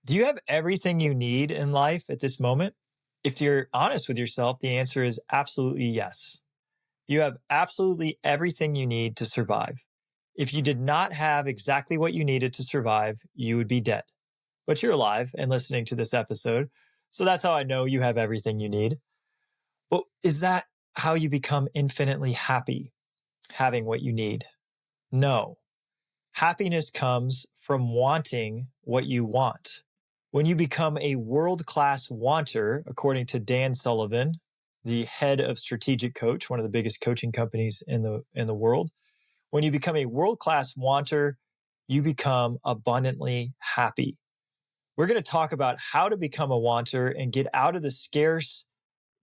Do you have everything you need in life at this moment? If you're honest with yourself, the answer is absolutely yes. You have absolutely everything you need to survive. If you did not have exactly what you needed to survive, you would be dead. But you're alive and listening to this episode. So that's how I know you have everything you need. But is that how you become infinitely happy, having what you need? No. Happiness comes from wanting what you want. When you become a world-class wanter, according to Dan Sullivan, the head of Strategic Coach, one of the biggest coaching companies in the world, when you become a world-class wanter, you become abundantly happy. We're going to talk about how to become a wanter and get out of the scarce,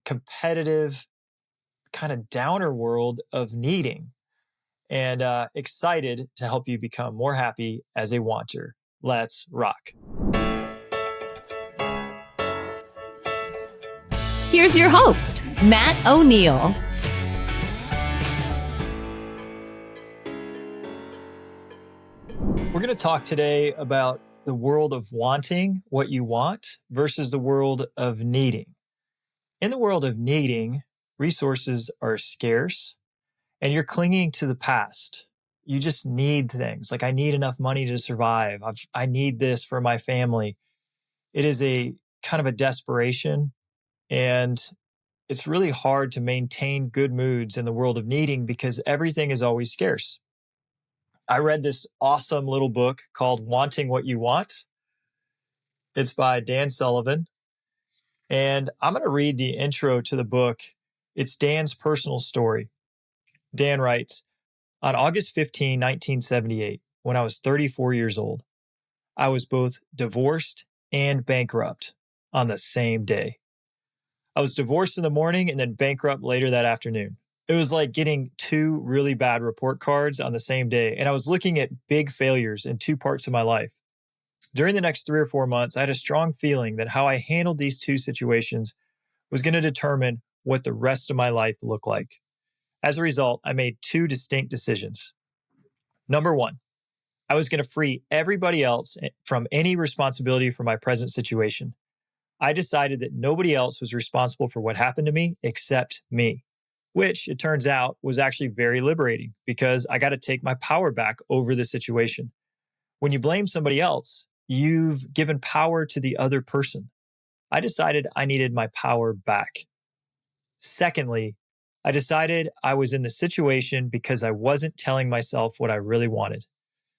competitive, kind of downer world of needing. And excited to help you become more happy as a wanter. Let's rock. Here's your host, Matt O'Neill. We're going to talk today about the world of wanting what you want versus the world of needing. In the world of needing, resources are scarce and you're clinging to the past. You just need things like, I need enough money to survive. I need this for my family. It is a kind of a desperation, and it's really hard to maintain good moods in the world of needing because everything is always scarce. I read this awesome little book called Wanting What You Want. It's by Dan Sullivan. And I'm going to read the intro to the book. It's Dan's personal story. Dan writes, on August 15, 1978, when I was 34 years old, I was both divorced and bankrupt on the same day. I was divorced in the morning and then bankrupt later that afternoon. It was like getting two really bad report cards on the same day. And I was looking at big failures in two parts of my life. During the next 3 or 4 months, I had a strong feeling that how I handled these two situations was going to determine what the rest of my life looked like. As a result, I made two distinct decisions. Number one, I was going to free everybody else from any responsibility for my present situation. I decided that nobody else was responsible for what happened to me except me, which it turns out was actually very liberating because I got to take my power back over the situation. When you blame somebody else, you've given power to the other person. I decided I needed my power back. Secondly, I decided I was in the situation because I wasn't telling myself what I really wanted.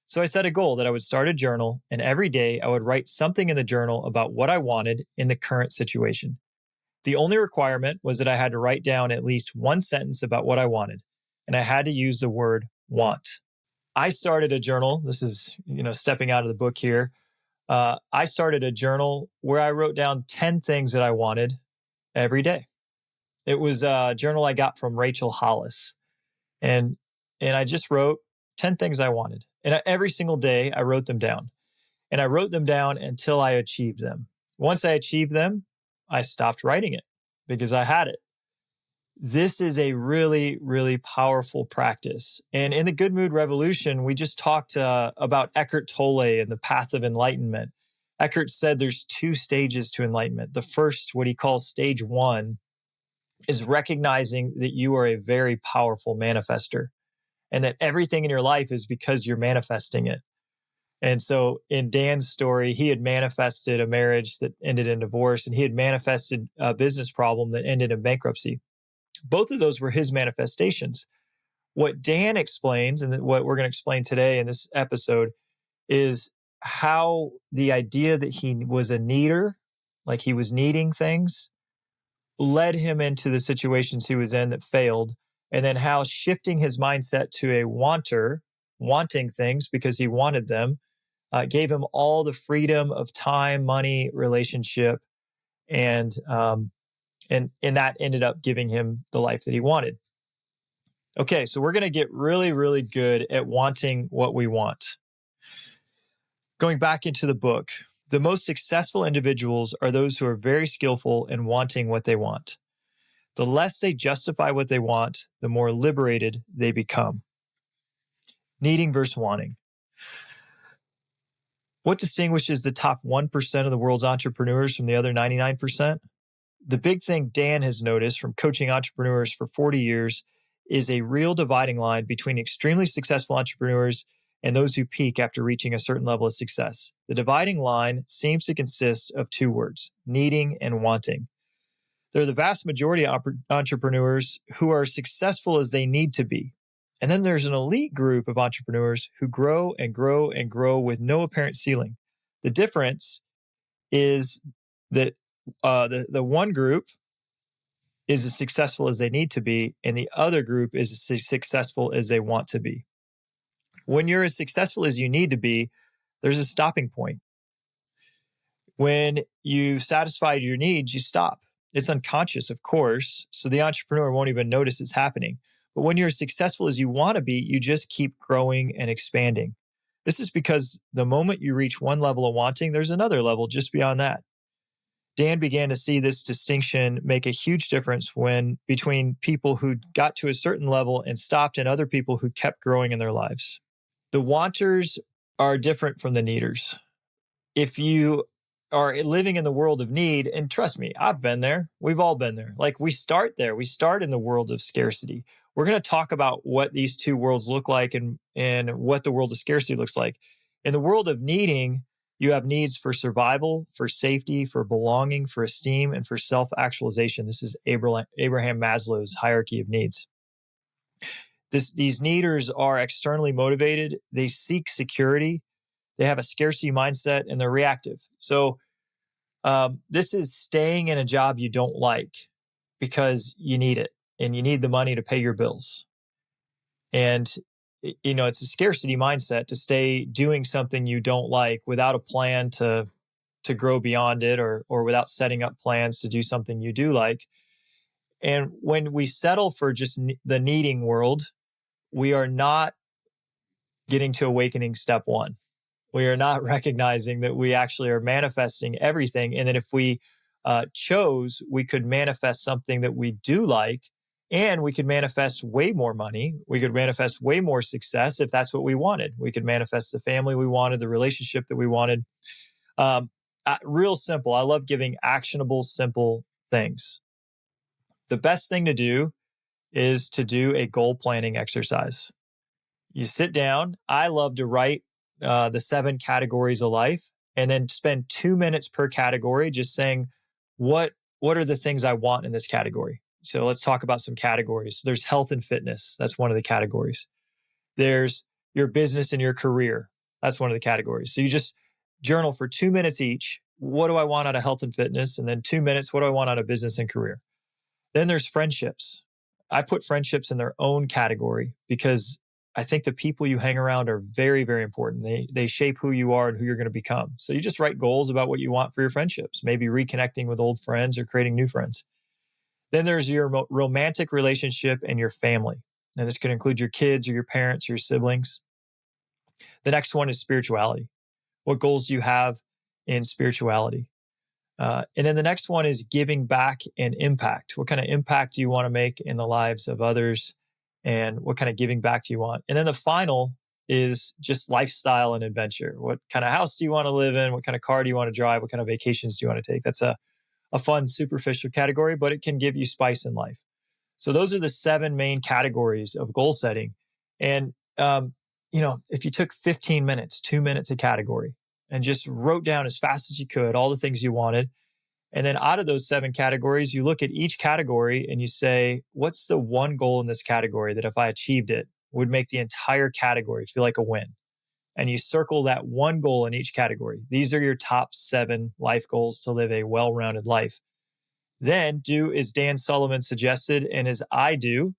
So I set a goal that I would start a journal, and every day I would write something in the journal about what I wanted in the current situation. The only requirement was that I had to write down at least one sentence about what I wanted, and I had to use the word want. I started a journal. This is, stepping out of the book here. I started a journal where I wrote down 10 things that I wanted every day. It was a journal I got from Rachel Hollis. And I just wrote 10 things I wanted. And every single day I wrote them down. And I wrote them down until I achieved them. Once I achieved them, I stopped writing it because I had it. This is a really, really powerful practice. And in the Good Mood Revolution, we just talked about Eckhart Tolle and the path of enlightenment. Eckhart said there's 2 stages to enlightenment. The first, what he calls stage 1, is recognizing that you are a very powerful manifester and that everything in your life is because you're manifesting it. And so in Dan's story, he had manifested a marriage that ended in divorce, and he had manifested a business problem that ended in bankruptcy. Both of those were his manifestations. What Dan explains, and what we're going to explain today in this episode, is how the idea that he was a needer, like he was needing things, led him into the situations he was in that failed, and then how shifting his mindset to a wanter, wanting things because he wanted them, gave him all the freedom of time, money, relationship, and that ended up giving him the life that he wanted. Okay, so we're going to get really, really good at wanting what we want. Going back into the book, the most successful individuals are those who are very skillful in wanting what they want. The less they justify what they want, the more liberated they become. Needing versus wanting. What distinguishes the top 1% of the world's entrepreneurs from the other 99%? The big thing Dan has noticed from coaching entrepreneurs for 40 years is a real dividing line between extremely successful entrepreneurs and those who peak after reaching a certain level of success. The dividing line seems to consist of two words: needing and wanting. They're the vast majority of entrepreneurs who are successful as they need to be. And then there's an elite group of entrepreneurs who grow and grow and grow with no apparent ceiling. The difference is that the one group is as successful as they need to be, and the other group is as successful as they want to be. When you're as successful as you need to be, there's a stopping point. When you satisfy your needs, you stop. It's unconscious, of course, so the entrepreneur won't even notice it's happening. But when you're as successful as you want to be, you just keep growing and expanding. This is because the moment you reach one level of wanting, there's another level just beyond that. Dan began to see this distinction make a huge difference between people who got to a certain level and stopped and other people who kept growing in their lives. The wanters are different from the needers. If you are living in the world of need, and trust me, I've been there. We've all been there. Like, we start there. We start in the world of scarcity. We're going to talk about what these two worlds look like and what the world of scarcity looks like. In the world of needing, you have needs for survival, for safety, for belonging, for esteem, and for self-actualization. This is Abraham Maslow's hierarchy of needs. These needers are externally motivated. They seek security. They have a scarcity mindset, and they're reactive. So this is staying in a job you don't like because you need it, and you need the money to pay your bills. And it's a scarcity mindset to stay doing something you don't like without a plan to grow beyond it, or without setting up plans to do something you do like. And when we settle for just the needing world, we are not getting to awakening step one. We are not recognizing that we actually are manifesting everything. And that if we chose, we could manifest something that we do like, and we could manifest way more money. We could manifest way more success if that's what we wanted. We could manifest the family we wanted, the relationship that we wanted. Real simple. I love giving actionable, simple things. The best thing to do is to do a goal planning exercise. You sit down. I love to write the 7 categories of life, and then spend 2 minutes per category just saying, what are the things I want in this category? So let's talk about some categories. There's health and fitness. That's one of the categories. There's your business and your career. That's one of the categories. So you just journal for 2 minutes each. What do I want out of health and fitness? And then 2 minutes, what do I want out of business and career? Then there's friendships. I put friendships in their own category because I think the people you hang around are very, very important. They shape who you are and who you're going to become. So you just write goals about what you want for your friendships, maybe reconnecting with old friends or creating new friends. Then there's your romantic relationship and your family. And this could include your kids or your parents or your siblings. The next one is spirituality. What goals do you have in spirituality? And then the next one is giving back and impact. What kind of impact do you want to make in the lives of others? And what kind of giving back do you want? And then the final is just lifestyle and adventure. What kind of house do you want to live in? What kind of car do you want to drive? What kind of vacations do you want to take? That's a fun, superficial category, but it can give you spice in life. So those are the 7 main categories of goal setting. And, if you took 15 minutes, 2 minutes a category, and just wrote down as fast as you could all the things you wanted, and then out of those 7 categories, you look at each category and you say, what's the one goal in this category that if I achieved it would make the entire category feel like a win? And you circle that one goal in each category. These are your top 7 life goals to live a well-rounded life. Then do as Dan Sullivan suggested and as I do,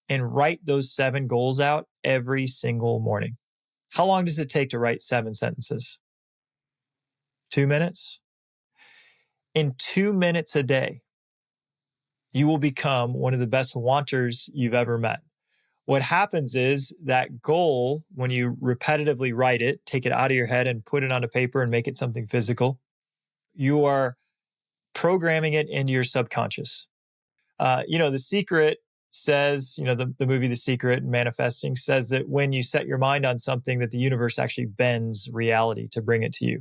and write those 7 goals out every single morning. How long does it take to write 7 sentences? 2 minutes? In 2 minutes a day, you will become one of the best wanters you've ever met. What happens is that goal, when you repetitively write it, take it out of your head and put it onto paper and make it something physical, you are programming it into your subconscious. The secret says, the movie The Secret and Manifesting says that when you set your mind on something, that the universe actually bends reality to bring it to you.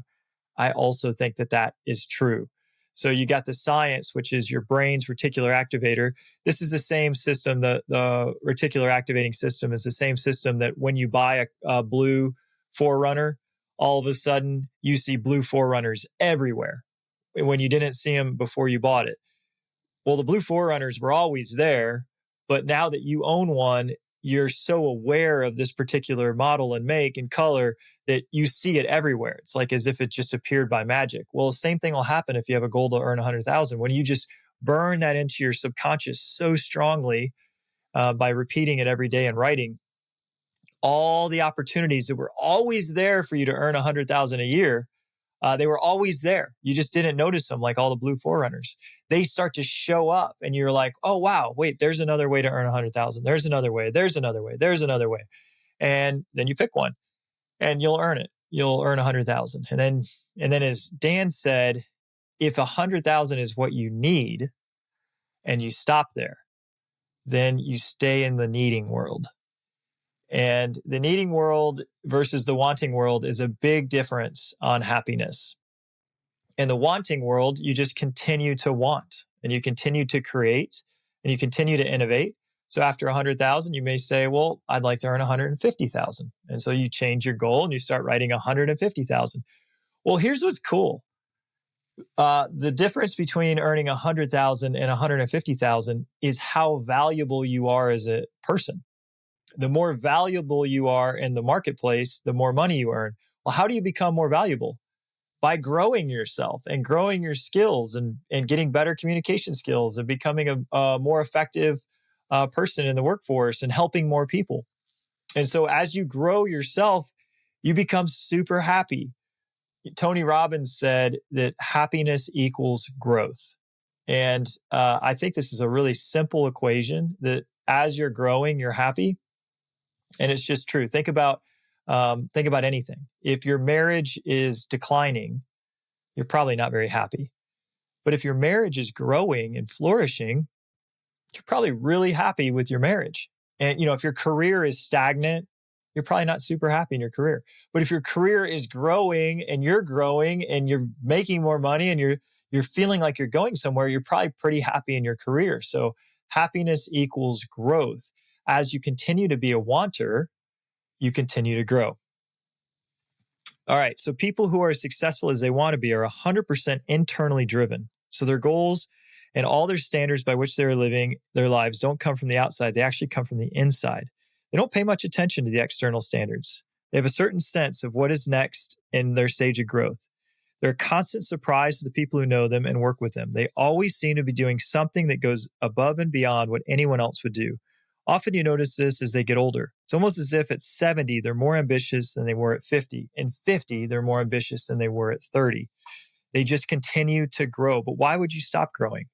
I also think that that is true. So you got the science, which is your brain's reticular activator. This is the same system. The reticular activating system is the same system that when you buy a blue Forerunner, all of a sudden you see blue Forerunners everywhere when you didn't see them before you bought it. Well, the blue Forerunners were always there, but now that you own one, you're so aware of this particular model and make and color that you see it everywhere. It's like as if it just appeared by magic. Well, the same thing will happen if you have a goal to earn 100,000. When you just burn that into your subconscious so strongly by repeating it every day and writing, all the opportunities that were always there for you to earn 100,000 a year, they were always there. You just didn't notice them, like all the blue Forerunners. They start to show up and you're like, oh, wow, wait, there's another way to earn 100,000. There's another way. There's another way. There's another way. And then you pick one and you'll earn it. You'll earn 100,000. And then as Dan said, if 100,000 is what you need and you stop there, then you stay in the needing world. And the needing world versus the wanting world is a big difference on happiness. In the wanting world, you just continue to want and you continue to create and you continue to innovate. So after 100,000, you may say, well, I'd like to earn 150,000. And so you change your goal and you start writing 150,000. Well, here's what's cool. The difference between earning 100,000 and 150,000 is how valuable you are as a person. The more valuable you are in the marketplace, the more money you earn. Well, how do you become more valuable? By growing yourself and growing your skills and getting better communication skills and becoming a more effective person in the workforce and helping more people. And so as you grow yourself, you become super happy. Tony Robbins said that happiness equals growth. And I think this is a really simple equation that as you're growing, you're happy. And it's just true. Think about anything. If your marriage is declining, you're probably not very happy. But if your marriage is growing and flourishing, you're probably really happy with your marriage. And if your career is stagnant, you're probably not super happy in your career. But if your career is growing and you're making more money and you're feeling like you're going somewhere, you're probably pretty happy in your career. So happiness equals growth. As you continue to be a wanter, you continue to grow. All right. So people who are as successful as they want to be are 100% internally driven. So their goals and all their standards by which they're living their lives don't come from the outside. They actually come from the inside. They don't pay much attention to the external standards. They have a certain sense of what is next in their stage of growth. They're a constant surprise to the people who know them and work with them. They always seem to be doing something that goes above and beyond what anyone else would do. Often you notice this as they get older. It's almost as if at 70, they're more ambitious than they were at 50. And 50, they're more ambitious than they were at 30. They just continue to grow. But why would you stop growing?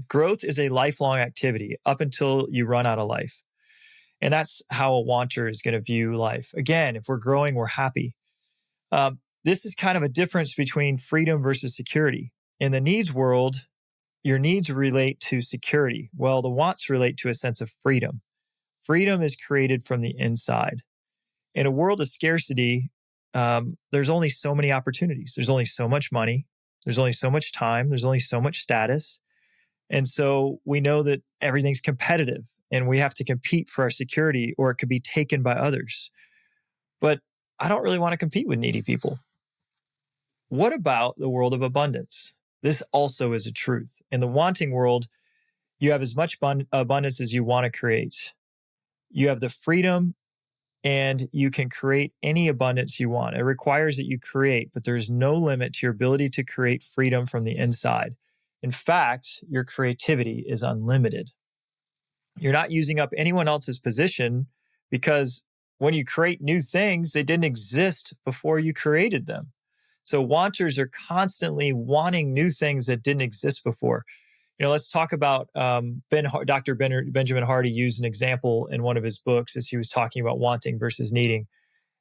Growth is a lifelong activity up until you run out of life. And that's how a wanter is going to view life. Again, if we're growing, we're happy. This is kind of a difference between freedom versus security. In the needs world, your needs relate to security. Well, the wants relate to a sense of freedom. Freedom is created from the inside. In a world of scarcity, there's only so many opportunities. There's only so much money. There's only so much time. There's only so much status. And so we know that everything's competitive and we have to compete for our security or it could be taken by others. But I don't really want to compete with needy people. What about the world of abundance? This also is a truth. In the wanting world, you have as much abundance as you want to create. You have the freedom and you can create any abundance you want. It requires that you create, but there's no limit to your ability to create freedom from the inside. In fact, your creativity is unlimited. You're not using up anyone else's position because when you create new things, they didn't exist before you created them. So wanters are constantly wanting new things that didn't exist before. Let's talk about Dr. Benjamin Hardy used an example in one of his books as he was talking about wanting versus needing.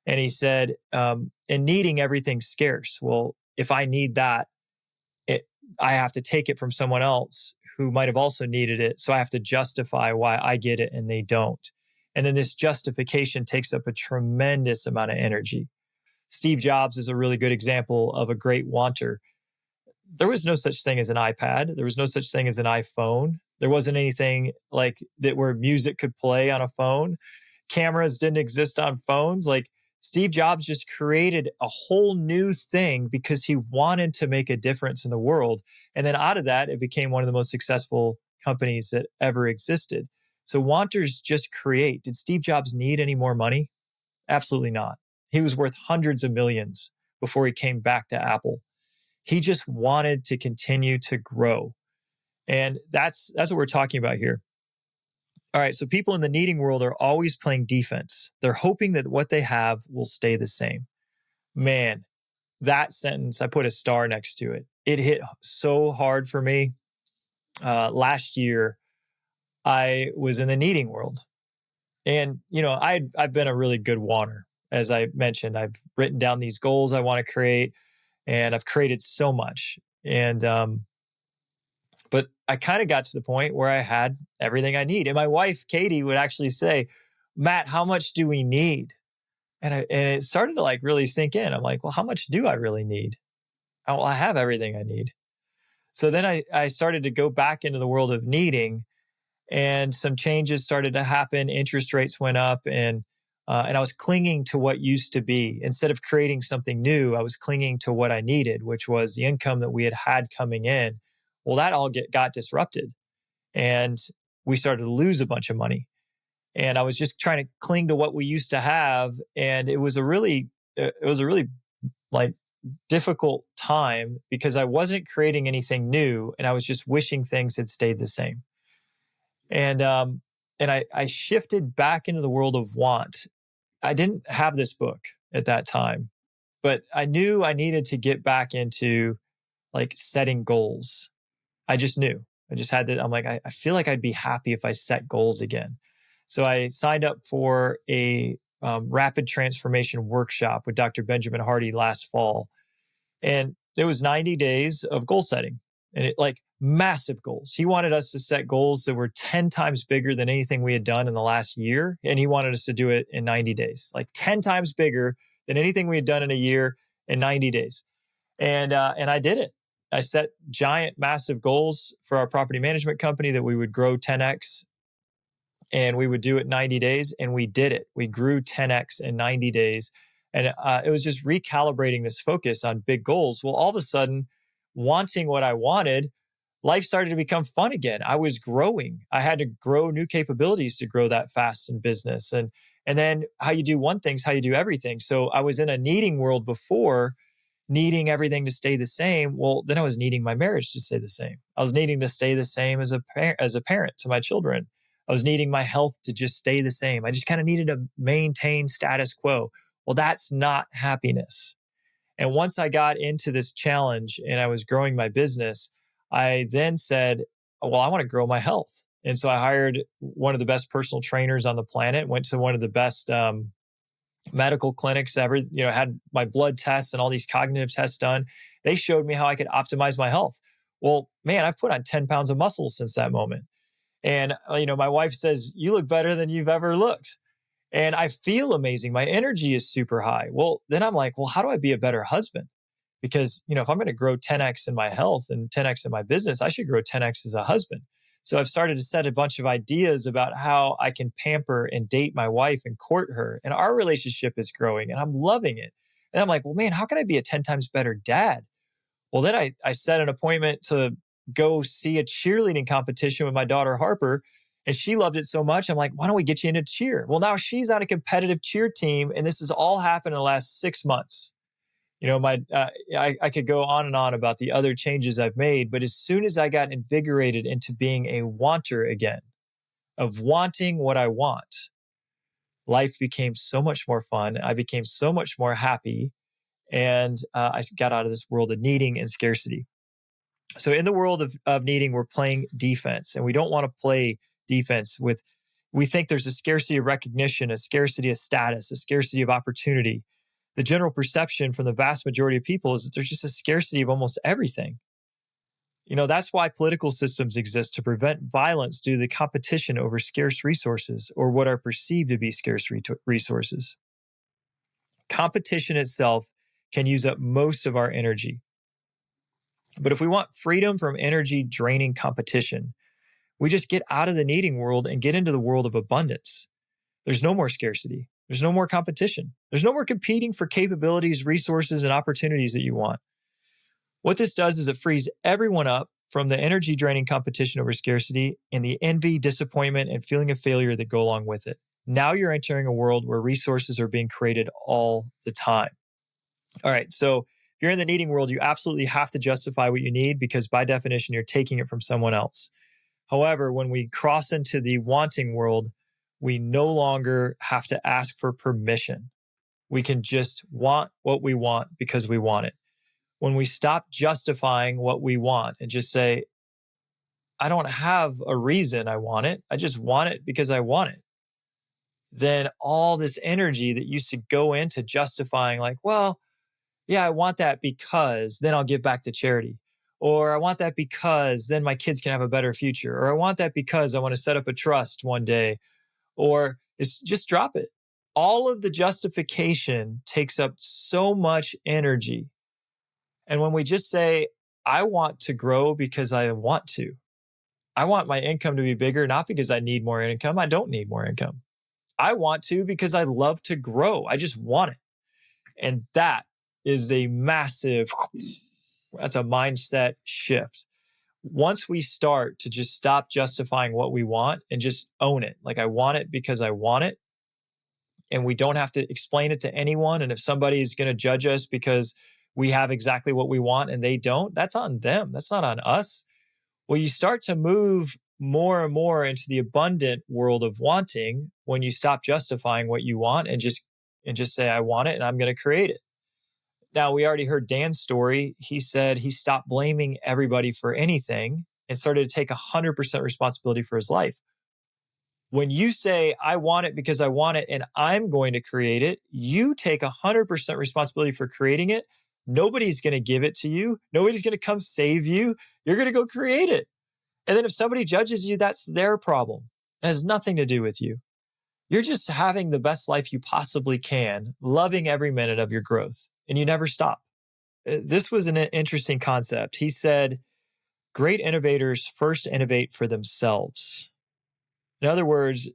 And he said, in needing, everything's scarce. Well, if I need that, I have to take it from someone else who might have also needed it. So I have to justify why I get it and they don't. And then this justification takes up a tremendous amount of energy. Steve Jobs is a really good example of a great wanter. There was no such thing as an iPad. There was no such thing as an iPhone. There wasn't anything like that where music could play on a phone. Cameras didn't exist on phones. Like Steve Jobs just created a whole new thing because he wanted to make a difference in the world. And then out of that, it became one of the most successful companies that ever existed. So wanters just create. Did Steve Jobs need any more money? Absolutely not. He was worth hundreds of millions before he came back to Apple. He just wanted to continue to grow. And that's what we're talking about here. All right, so people in the needing world are always playing defense. They're hoping that what they have will stay the same. Man, that sentence, I put a star next to it. It hit so hard for me. Last year, I was in the needing world. And, I've been a really good wanter. As I mentioned, I've written down these goals I want to create, and I've created so much. And, but I kind of got to the point where I had everything I need. And my wife, Katie, would actually say, Matt, how much do we need? And it started to like really sink in. I'm like, well, how much do I really need? Oh, well, I have everything I need. So then I started to go back into the world of needing, and some changes started to happen. Interest rates went up, and I was clinging to what used to be. Instead of creating something new, I was clinging to what I needed, which was the income that we had coming in. Well, that all got disrupted, and we started to lose a bunch of money. And I was just trying to cling to what we used to have, and it was a really like difficult time because I wasn't creating anything new, and I was just wishing things had stayed the same. And I shifted back into the world of want. I didn't have this book at that time, but I knew I needed to get back into like setting goals. I just knew. I just had to, I'm like, I feel like I'd be happy if I set goals again. So I signed up for a rapid transformation workshop with Dr. Benjamin Hardy last fall. And it was 90 days of goal setting, and it like massive goals. He wanted us to set goals that were 10 times bigger than anything we had done in the last year. And he wanted us to do it in 90 days, like 10 times bigger than anything we had done in a year in 90 days. And I did it. I set giant, massive goals for our property management company that we would grow 10x, and we would do it 90 days. And we did it. We grew 10x in 90 days. And it was just recalibrating this focus on big goals. Well, all of a sudden, wanting what I wanted, life started to become fun again. I was growing. I had to grow new capabilities to grow that fast in business. And then how you do one thing is how you do everything. So I was in a needing world before, needing everything to stay the same. Well, then I was needing my marriage to stay the same. I was needing to stay the same as a parent to my children. I was needing my health to just stay the same. I just kind of needed to maintain status quo. Well, that's not happiness. And once I got into this challenge and I was growing my business, I then said, well, I want to grow my health. And so I hired one of the best personal trainers on the planet, went to one of the best medical clinics ever, had my blood tests and all these cognitive tests done. They showed me how I could optimize my health. Well, man, I've put on 10 pounds of muscle since that moment. And, my wife says, you look better than you've ever looked. And I feel amazing. My energy is super high. Well, then I'm like, well, how do I be a better husband? Because, if I'm going to grow 10x in my health and 10x in my business, I should grow 10x as a husband. So I've started to set a bunch of ideas about how I can pamper and date my wife and court her. And our relationship is growing and I'm loving it. And I'm like, well, man, how can I be a 10 times better dad? Well, then I set an appointment to go see a cheerleading competition with my daughter, Harper. And she loved it so much. I'm like, why don't we get you into cheer? Well, now she's on a competitive cheer team. And this has all happened in the last 6 months. I could go on and on about the other changes I've made. But as soon as I got invigorated into being a wanter again, of wanting what I want, life became so much more fun. I became so much more happy. And I got out of this world of needing and scarcity. So in the world of needing, we're playing defense, and we don't want to play defense we think there's a scarcity of recognition, a scarcity of status, a scarcity of opportunity. The general perception from the vast majority of people is that there's just a scarcity of almost everything. That's why political systems exist, to prevent violence due to the competition over scarce resources, or what are perceived to be scarce resources. Competition itself can use up most of our energy. But if we want freedom from energy draining competition, we just get out of the needing world and get into the world of abundance. There's no more scarcity. There's no more competition. There's no more competing for capabilities, resources, and opportunities that you want. What this does is it frees everyone up from the energy draining competition over scarcity and the envy, disappointment, and feeling of failure that go along with it. Now you're entering a world where resources are being created all the time. All right, so if you're in the needing world, you absolutely have to justify what you need, because by definition, you're taking it from someone else. However, when we cross into the wanting world, we no longer have to ask for permission. We can just want what we want because we want it. When we stop justifying what we want and just say, I don't have a reason I want it, I just want it because I want it, then all this energy that used to go into justifying, like, well, yeah, I want that because then I'll give back to charity. Or I want that because then my kids can have a better future. Or I want that because I want to set up a trust one day. Or it's just drop it. All of the justification takes up so much energy. And when we just say, I want to grow because I want to, I want my income to be bigger, not because I need more income. I don't need more income. I want to because I love to grow. I just want it. And that is a massive, that's a mindset shift. Once we start to just stop justifying what we want and just own it, like I want it because I want it, and we don't have to explain it to anyone. And if somebody is going to judge us because we have exactly what we want and they don't, that's on them. That's not on us. Well, you start to move more and more into the abundant world of wanting when you stop justifying what you want and just say, I want it and I'm going to create it. Now, we already heard Dan's story. He said he stopped blaming everybody for anything and started to take 100% responsibility for his life. When you say, I want it because I want it and I'm going to create it, you take 100% responsibility for creating it. Nobody's going to give it to you. Nobody's going to come save you. You're going to go create it. And then if somebody judges you, that's their problem. It has nothing to do with you. You're just having the best life you possibly can, loving every minute of your growth, and you never stop. This was an interesting concept. He said, great innovators first innovate for themselves. In other words,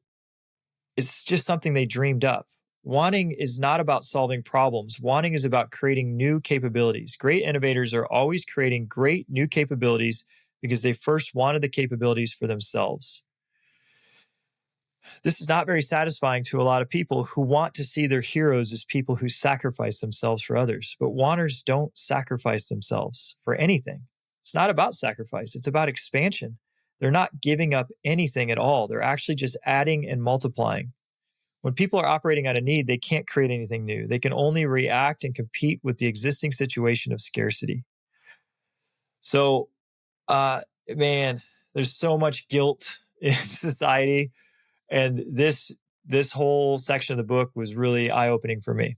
it's just something they dreamed up. Wanting is not about solving problems. Wanting is about creating new capabilities. Great innovators are always creating great new capabilities because they first wanted the capabilities for themselves. This is not very satisfying to a lot of people who want to see their heroes as people who sacrifice themselves for others. But wanters don't sacrifice themselves for anything. It's not about sacrifice. It's about expansion. They're not giving up anything at all. They're actually just adding and multiplying. When people are operating out of need, they can't create anything new. They can only react and compete with the existing situation of scarcity. So, man, there's so much guilt in society. And this whole section of the book was really eye-opening for me.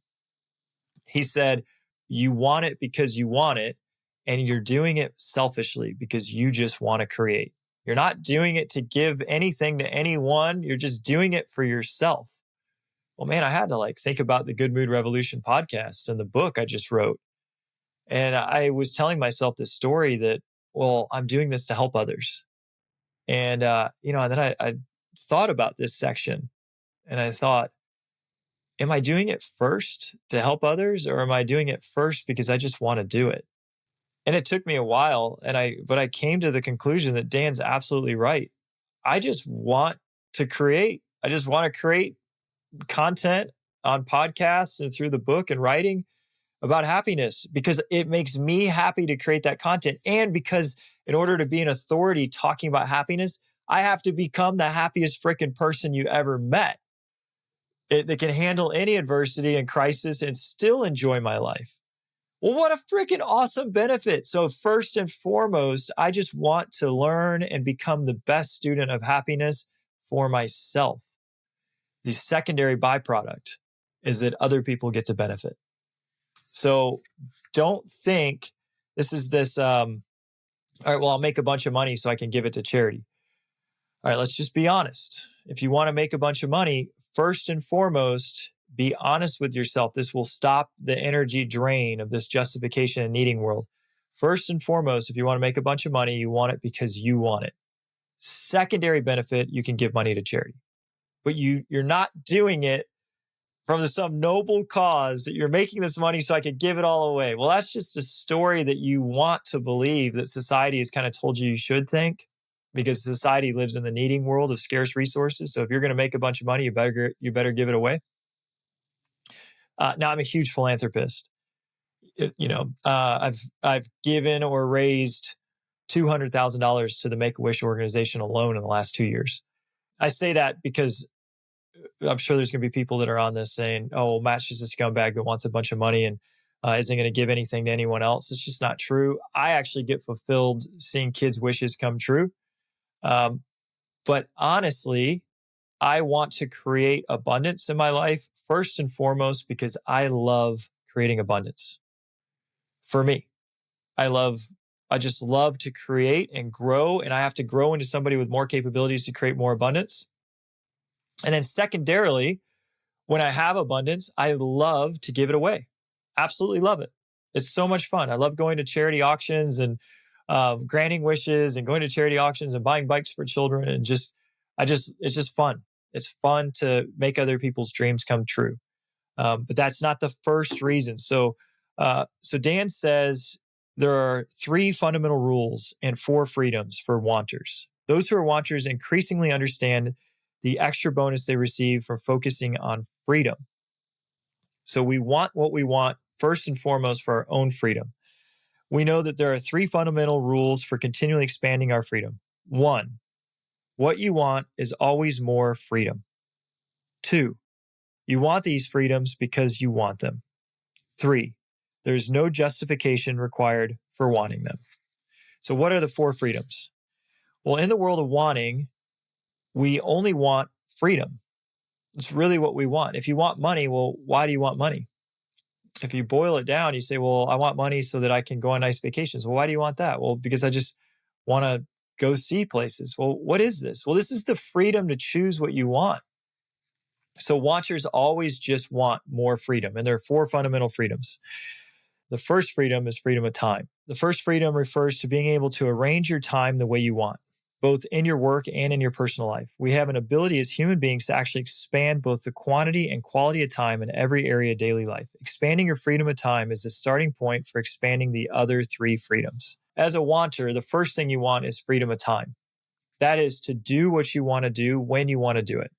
He said, you want it because you want it, and you're doing it selfishly because you just want to create. You're not doing it to give anything to anyone. You're just doing it for yourself. Well, man, I had to think about the Good Mood Revolution podcast and the book I just wrote. And I was telling myself this story that, well, I'm doing this to help others. And, and then I thought about this section and I thought, am I doing it first to help others, or am I doing it first because I just want to do it? And it took me a while, but I came to the conclusion that Dan's absolutely right. I just want to create. I just want to create content on podcasts and through the book and writing about happiness because it makes me happy to create that content. And because in order to be an authority talking about happiness, I have to become the happiest freaking person you ever met. That can handle any adversity and crisis and still enjoy my life. Well, what a freaking awesome benefit. So first and foremost, I just want to learn and become the best student of happiness for myself. The secondary byproduct is that other people get to benefit. So don't think this All right, well, I'll make a bunch of money so I can give it to charity. All right, let's just be honest. If you want to make a bunch of money, first and foremost, be honest with yourself. This will stop the energy drain of this justification and needing world. First and foremost, if you want to make a bunch of money, you want it because you want it. Secondary benefit, you can give money to charity. But you're not doing it from some noble cause that you're making this money so I could give it all away. Well, that's just a story that you want to believe that society has kind of told you should think, because society lives in the needing world of scarce resources. So if you're going to make a bunch of money, you better give it away. Now, I'm a huge philanthropist. I've given or raised $200,000 to the Make-A-Wish organization alone in the last 2 years. I say that because I'm sure there's going to be people that are on this saying, oh, Matt's just a scumbag that wants a bunch of money and isn't going to give anything to anyone else. It's just not true. I actually get fulfilled seeing kids' wishes come true. But honestly, I want to create abundance in my life first and foremost because I love creating abundance. For me, I just love to create and grow, and I have to grow into somebody with more capabilities to create more abundance. And then secondarily, when I have abundance, I love to give it away. Absolutely love it. It's so much fun. I love going to charity auctions and granting wishes and going to charity auctions and buying bikes for children. And it's just fun. It's fun to make other people's dreams come true. But that's not the first reason. So Dan says there are 3 fundamental rules and 4 freedoms for wanters. Those who are wanters increasingly understand the extra bonus they receive from focusing on freedom. So we want what we want first and foremost for our own freedom. We know that there are 3 fundamental rules for continually expanding our freedom. 1, what you want is always more freedom. 2, you want these freedoms because you want them. 3, there's no justification required for wanting them. So what are the 4 freedoms? Well, in the world of wanting, we only want freedom. It's really what we want. If you want money, well, why do you want money? If you boil it down, you say, well, I want money so that I can go on nice vacations. Well, why do you want that? Well, because I just want to go see places. Well, what is this? Well, this is the freedom to choose what you want. So wanters always just want more freedom. And there are 4 fundamental freedoms. The first freedom is freedom of time. The first freedom refers to being able to arrange your time the way you want, both in your work and in your personal life. We have an ability as human beings to actually expand both the quantity and quality of time in every area of daily life. Expanding your freedom of time is the starting point for expanding the other 3 freedoms. As a wanter, the first thing you want is freedom of time. That is to do what you want to do when you want to do it.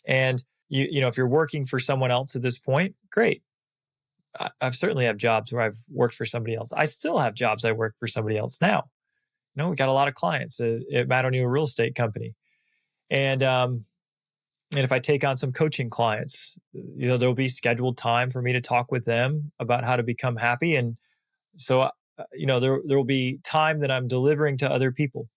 And if you're working for someone else at this point, great. I've certainly have jobs where I've worked for somebody else. I still have jobs I work for somebody else now. We got a lot of clients at Matt O'Neill Real Estate Company. And if I take on some coaching clients, there'll be scheduled time for me to talk with them about how to become happy. And so, there will be time that I'm delivering to other people.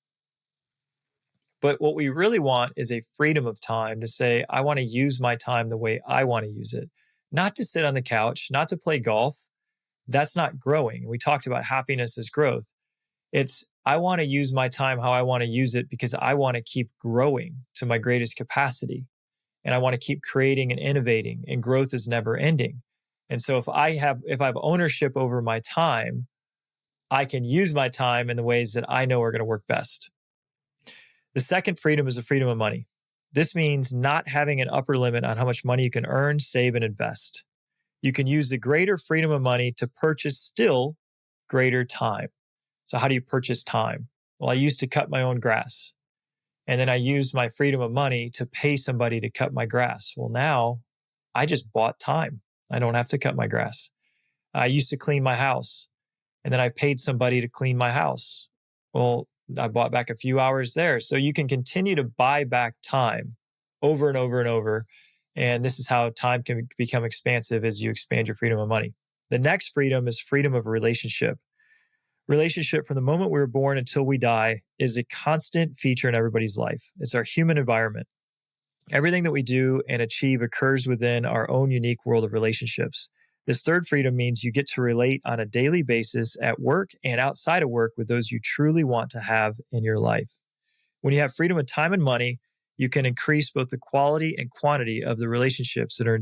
But what we really want is a freedom of time to say, I want to use my time the way I want to use it, not to sit on the couch, not to play golf. That's not growing. We talked about happiness as growth. It's, I want to use my time how I want to use it because I want to keep growing to my greatest capacity. And I want to keep creating and innovating, and growth is never ending. And so if I have ownership over my time, I can use my time in the ways that I know are going to work best. The second freedom is the freedom of money. This means not having an upper limit on how much money you can earn, save, and invest. You can use the greater freedom of money to purchase still greater time. So how do you purchase time? Well, I used to cut my own grass. And then I used my freedom of money to pay somebody to cut my grass. Well, now I just bought time. I don't have to cut my grass. I used to clean my house, and then I paid somebody to clean my house. Well, I bought back a few hours there. So you can continue to buy back time over and over and over. And this is how time can become expansive as you expand your freedom of money. The next freedom is freedom of relationship. Relationship from the moment we were born until we die is a constant feature in everybody's life. It's our human environment. Everything that we do and achieve occurs within our own unique world of relationships. This third freedom means you get to relate on a daily basis at work and outside of work with those you truly want to have in your life. When you have freedom of time and money, you can increase both the quality and quantity of the relationships that are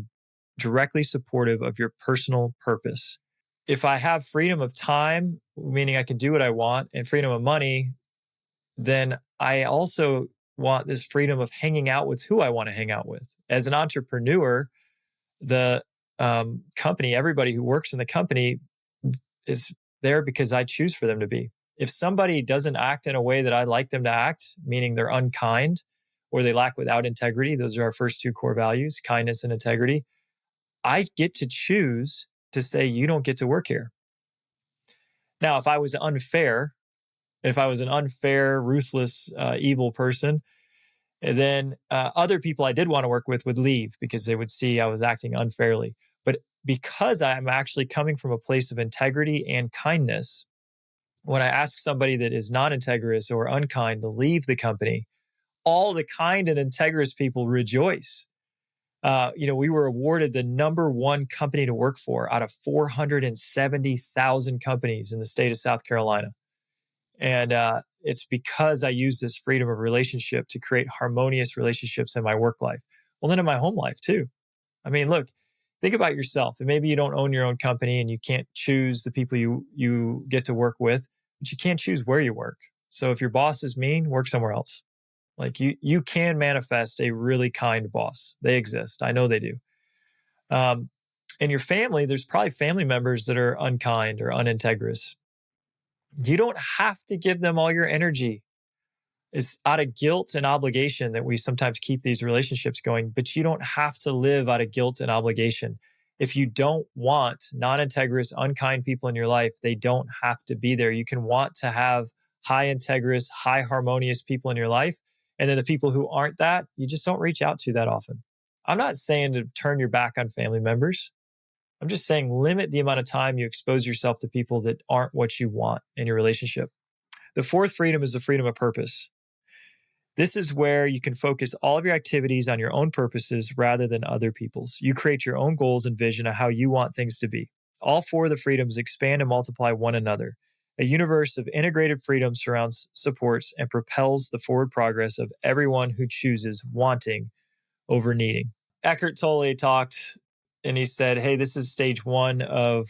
directly supportive of your personal purpose. If I have freedom of time, meaning I can do what I want, and freedom of money, then I also want this freedom of hanging out with who I want to hang out with. As an entrepreneur, the company, everybody who works in the company is there because I choose for them to be. If somebody doesn't act in a way that I like them to act, meaning they're unkind or they lack without integrity, those are our first two core values, kindness and integrity, I get to choose to say, you don't get to work here. Now, if I was an unfair, ruthless, evil person, then other people I did want to work with would leave because they would see I was acting unfairly. But because I'm actually coming from a place of integrity and kindness, when I ask somebody that is not integrous or unkind to leave the company, all the kind and integrous people rejoice. We were awarded the number one company to work for out of 470,000 companies in the state of South Carolina. And it's because I use this freedom of relationship to create harmonious relationships in my work life. Well, then in my home life too. I mean, look, think about yourself. And maybe you don't own your own company and you can't choose the people you get to work with, but you can't choose where you work. So if your boss is mean, work somewhere else. Like you can manifest a really kind boss. They exist. I know they do. In your family, there's probably family members that are unkind or unintegrous. You don't have to give them all your energy. It's out of guilt and obligation that we sometimes keep these relationships going, but you don't have to live out of guilt and obligation. If you don't want non-integrous, unkind people in your life, they don't have to be there. You can want to have high integrous, high harmonious people in your life. And then the people who aren't that, you just don't reach out to that often. I'm not saying to turn your back on family members. I'm just saying limit the amount of time you expose yourself to people that aren't what you want in your relationship. The fourth freedom is the freedom of purpose. This is where you can focus all of your activities on your own purposes rather than other people's. You create your own goals and vision of how you want things to be. All four of the freedoms expand and multiply one another. A universe of integrated freedom surrounds, supports, and propels the forward progress of everyone who chooses wanting over needing. Eckhart Tolle talked and he said, hey, this is stage one of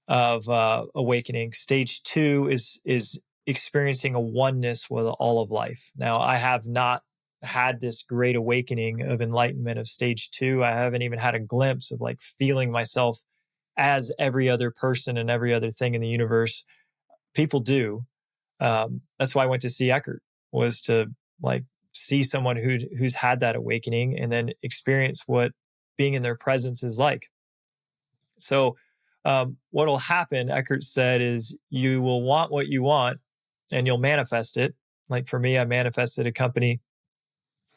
awakening. Stage two is experiencing a oneness with all of life. Now, I have not had this great awakening of enlightenment of stage two. I haven't even had a glimpse of like feeling myself as every other person and every other thing in the universe. People do. That's why I went to see Eckhart, was to like see someone who's had that awakening and then experience what being in their presence is like. So what will happen, Eckhart said, is you will want what you want and you'll manifest it. Like for me, I manifested a company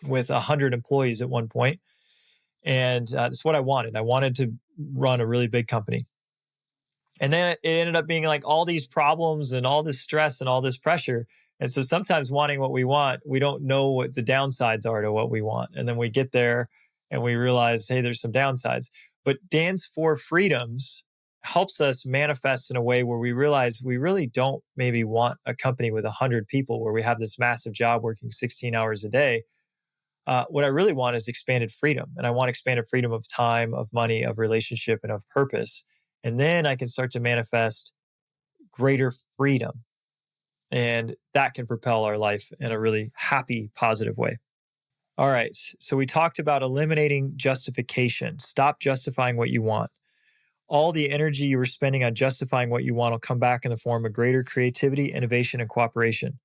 with 100 employees at one point. And that's what I wanted. I wanted to run a really big company. And then it ended up being like all these problems and all this stress and all this pressure. And so sometimes wanting what we want, we don't know what the downsides are to what we want. And then we get there and we realize, hey, there's some downsides. But Dan's four freedoms helps us manifest in a way where we realize we really don't maybe want a company with 100 people where we have this massive job working 16 hours a day. What I really want is expanded freedom. And I want expanded freedom of time, of money, of relationship, and of purpose. And then I can start to manifest greater freedom. And that can propel our life in a really happy, positive way. All right. So we talked about eliminating justification. Stop justifying what you want. All the energy you were spending on justifying what you want will come back in the form of greater creativity, innovation, and cooperation.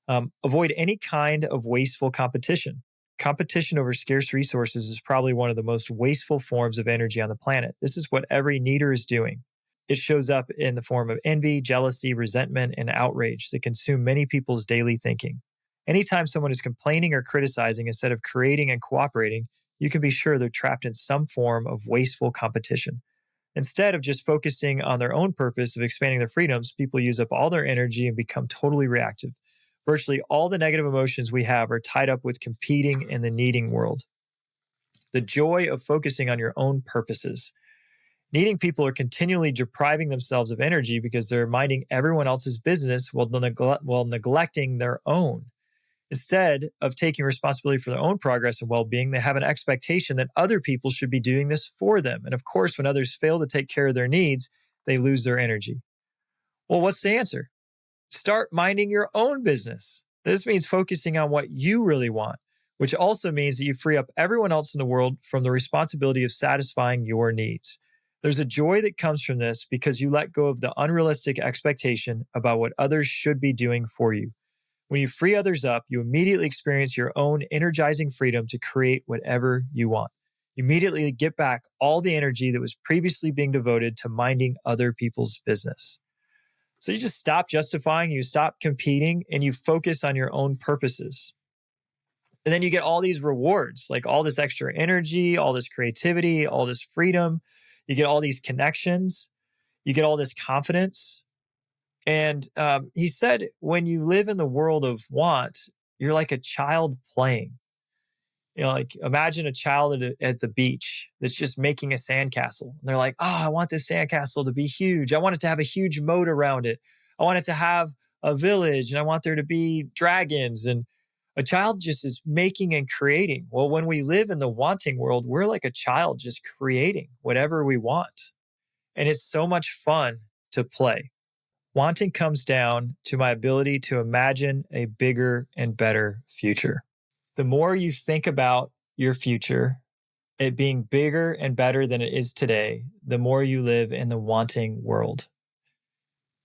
Avoid any kind of wasteful competition. Competition over scarce resources is probably one of the most wasteful forms of energy on the planet. This is what every needer is doing. It shows up in the form of envy, jealousy, resentment, and outrage that consume many people's daily thinking. Anytime someone is complaining or criticizing instead of creating and cooperating, you can be sure they're trapped in some form of wasteful competition. Instead of just focusing on their own purpose of expanding their freedoms, people use up all their energy and become totally reactive. Virtually all the negative emotions we have are tied up with competing in the needing world. The joy of focusing on your own purposes. Needing people are continually depriving themselves of energy because they're minding everyone else's business while neglecting their own. Instead of taking responsibility for their own progress and well being, they have an expectation that other people should be doing this for them. And of course, when others fail to take care of their needs, they lose their energy. Well, what's the answer? Start minding your own business. This means focusing on what you really want, which also means that you free up everyone else in the world from the responsibility of satisfying your needs. There's a joy that comes from this because you let go of the unrealistic expectation about what others should be doing for you. When you free others up, you immediately experience your own energizing freedom to create whatever you want. You immediately get back all the energy that was previously being devoted to minding other people's business. So you just stop justifying, you stop competing, and you focus on your own purposes. And then you get all these rewards, like all this extra energy, all this creativity, all this freedom. You get all these connections. You get all this confidence. And he said, when you live in the world of want, you're like a child playing. Like imagine a child at the beach that's just making a sandcastle. And they're like, oh, I want this sandcastle to be huge. I want it to have a huge moat around it. I want it to have a village and I want there to be dragons. And a child just is making and creating. Well, when we live in the wanting world, we're like a child just creating whatever we want. And it's so much fun to play. Wanting comes down to my ability to imagine a bigger and better future. The more you think about your future, it being bigger and better than it is today, the more you live in the wanting world.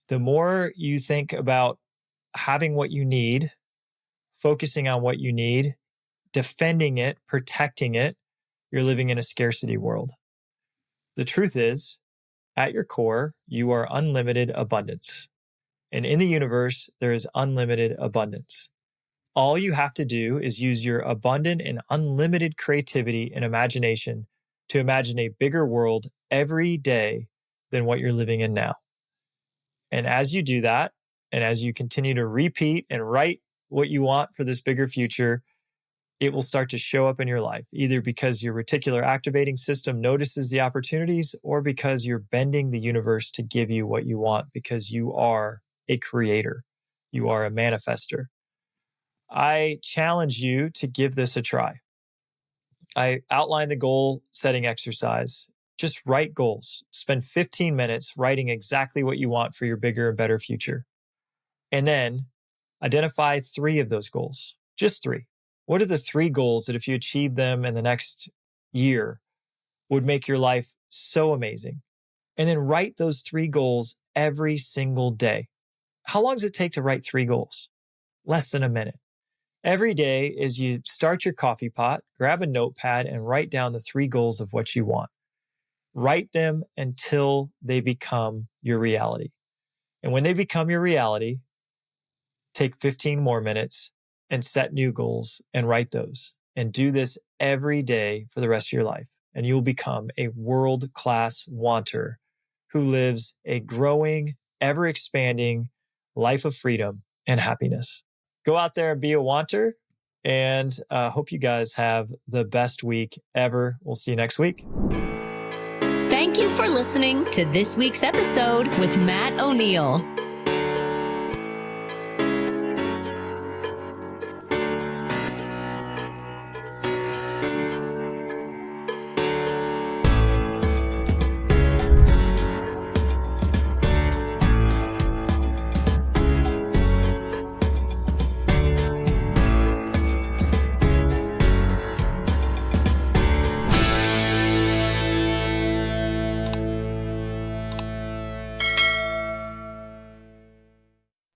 The more you think about having what you need, focusing on what you need, defending it, protecting it, you're living in a scarcity world. The truth is, at your core, you are unlimited abundance. And in the universe, there is unlimited abundance. All you have to do is use your abundant and unlimited creativity and imagination to imagine a bigger world every day than what you're living in now. And as you do that, and as you continue to repeat and write what you want for this bigger future, it will start to show up in your life, either because your reticular activating system notices the opportunities or because you're bending the universe to give you what you want because you are a creator. You are a manifester. I challenge you to give this a try. I outline the goal setting exercise. Just write goals. Spend 15 minutes writing exactly what you want for your bigger and better future. And then identify 3 of those goals, just 3. What are the 3 goals that if you achieve them in the next year would make your life so amazing? And then write those 3 goals every single day. How long does it take to write 3 goals? Less than a minute. Every day as you start your coffee pot, grab a notepad and write down the 3 goals of what you want. Write them until they become your reality. And when they become your reality, take 15 more minutes and set new goals and write those. And do this every day for the rest of your life. And you'll become a world-class wanter who lives a growing, ever-expanding life of freedom and happiness. Go out there and be a wanter. And hope you guys have the best week ever. We'll see you next week. Thank you for listening to this week's episode with Matt O'Neill.